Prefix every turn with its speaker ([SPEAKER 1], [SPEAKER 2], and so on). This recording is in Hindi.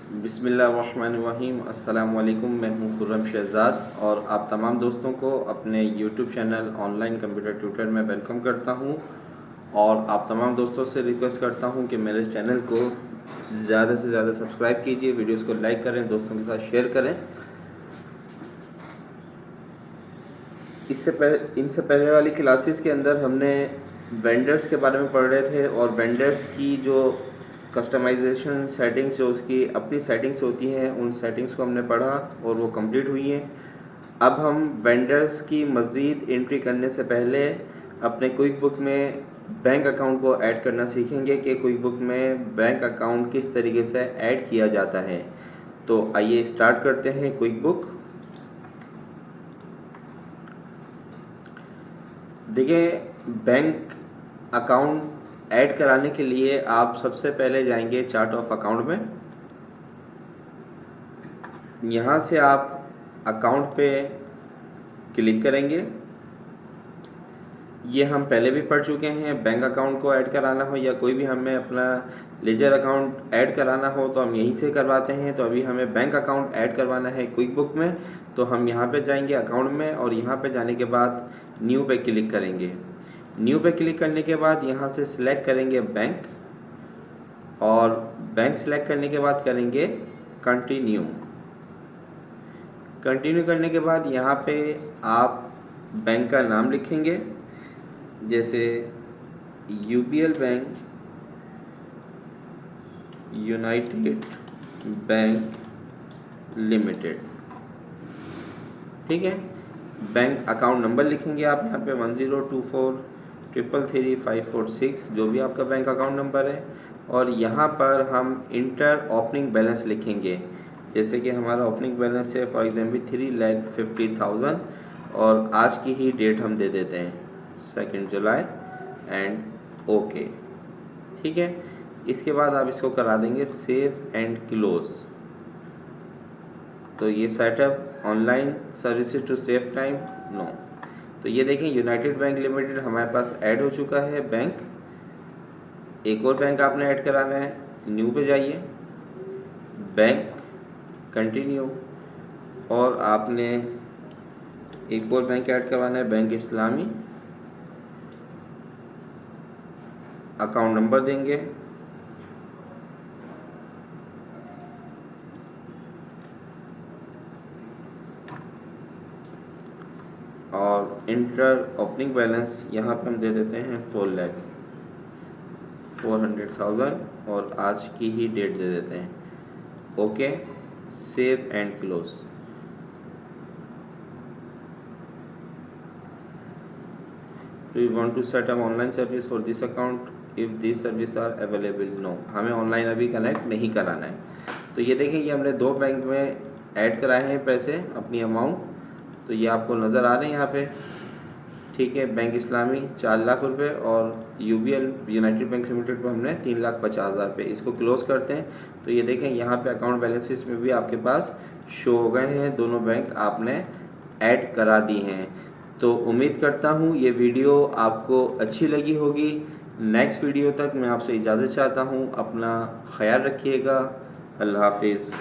[SPEAKER 1] बिस्मिल्लाहिर्रहमानिर्रहीम। अस्सलाम वालेकुम। मैं हूं खुर्रम शहज़ाद और आप तमाम दोस्तों को अपने YouTube channel online computer tutor में वेलकम करता हूं और आप तमाम दोस्तों से रिक्वेस्ट करता हूं कि मेरे चैनल को ज़्यादा से ज़्यादा सब्सक्राइब कीजिए, वीडियोस को लाइक करें, दोस्तों के साथ शेयर करें। इनसे पहले वाली क्लासेस के अंदर हमने वेंडर्स के बारे में पढ़ रहे थे और वेंडर्स की जो कस्टमाइजेशन सेटिंग्स, जो उसकी अपनी सेटिंग्स होती हैं, उन सेटिंग्स को हमने पढ़ा और वो कंप्लीट हुई हैं। अब हम वेंडर्स की मज़ीद एंट्री करने से पहले अपने क्विक बुक में बैंक अकाउंट को ऐड करना सीखेंगे कि क्विक बुक में बैंक अकाउंट किस तरीके से ऐड किया जाता है। तो आइए स्टार्ट करते हैं क्विक बुक। देखिए, बैंक अकाउंट ऐड कराने के लिए आप सबसे पहले जाएंगे चार्ट ऑफ अकाउंट में। यहाँ से आप अकाउंट पे क्लिक करेंगे। ये हम पहले भी पढ़ चुके हैं। बैंक अकाउंट को ऐड कराना हो या कोई भी हमें अपना लेजर अकाउंट ऐड कराना हो तो हम यहीं से करवाते हैं। तो अभी हमें बैंक अकाउंट ऐड करवाना है क्विक बुक में, तो हम यहाँ पे जाएंगे अकाउंट में और यहाँ पे जाने के बाद न्यू पे क्लिक करेंगे। न्यू पे क्लिक करने के बाद यहाँ से सिलेक्ट करेंगे बैंक और बैंक सिलेक्ट करने के बाद करेंगे कंटिन्यू। कंटिन्यू करने के बाद यहाँ पे आप बैंक का नाम लिखेंगे, जैसे UBL bank, United bank limited. ठीक है। बैंक अकाउंट नंबर लिखेंगे आप यहाँ पे 1024333546, जो भी आपका बैंक अकाउंट नंबर है। और यहाँ पर हम इंटर ओपनिंग बैलेंस लिखेंगे, जैसे कि हमारा ओपनिंग बैलेंस है फॉर एग्जाम्पल 3,50,000 और आज की ही डेट हम दे देते हैं 2 जुलाई एंड ओके। ठीक है। इसके बाद आप इसको करा देंगे सेव एंड क्लोज। तो ये setup online services to save time no. तो ये देखें यूनाइटेड बैंक लिमिटेड हमारे पास ऐड हो चुका है बैंक। एक और बैंक आपने ऐड कराना है, न्यू पे जाइए, बैंक, कंटिन्यू, और आपने एक और बैंक ऐड करवाना है, बैंक इस्लामी। अकाउंट नंबर देंगे, और इंटर ओपनिंग बैलेंस यहाँ पे हम दे देते हैं 4,00,000 और आज की ही डेट दे देते हैं। Okay, save and close. Do you want to set up online service for this account? If these services are available, no। हमें ऑनलाइन अभी कनेक्ट नहीं कराना है। तो ये देखें, ये हमने दो बैंक में ऐड कराए हैं पैसे, अपनी अमाउंट। तो ये आपको नज़र आ रहे हैं यहाँ पे। ठीक है। बैंक इस्लामी 4 लाख रुपए और यूबीएल यूनाइटेड बैंक लिमिटेड पर हमने 3,50,000 पे। इसको क्लोज करते हैं। तो ये देखें, यहाँ पे अकाउंट बैलेंसेस में भी आपके पास शो हो गए हैं, दोनों बैंक आपने ऐड करा दी हैं। तो उम्मीद करता हूँ ये वीडियो आपको अच्छी लगी होगी। नेक्स्ट वीडियो तक मैं आपसे इजाज़त चाहता हूँ। अपना ख्याल रखिएगा। अल्लाह हाफिज़।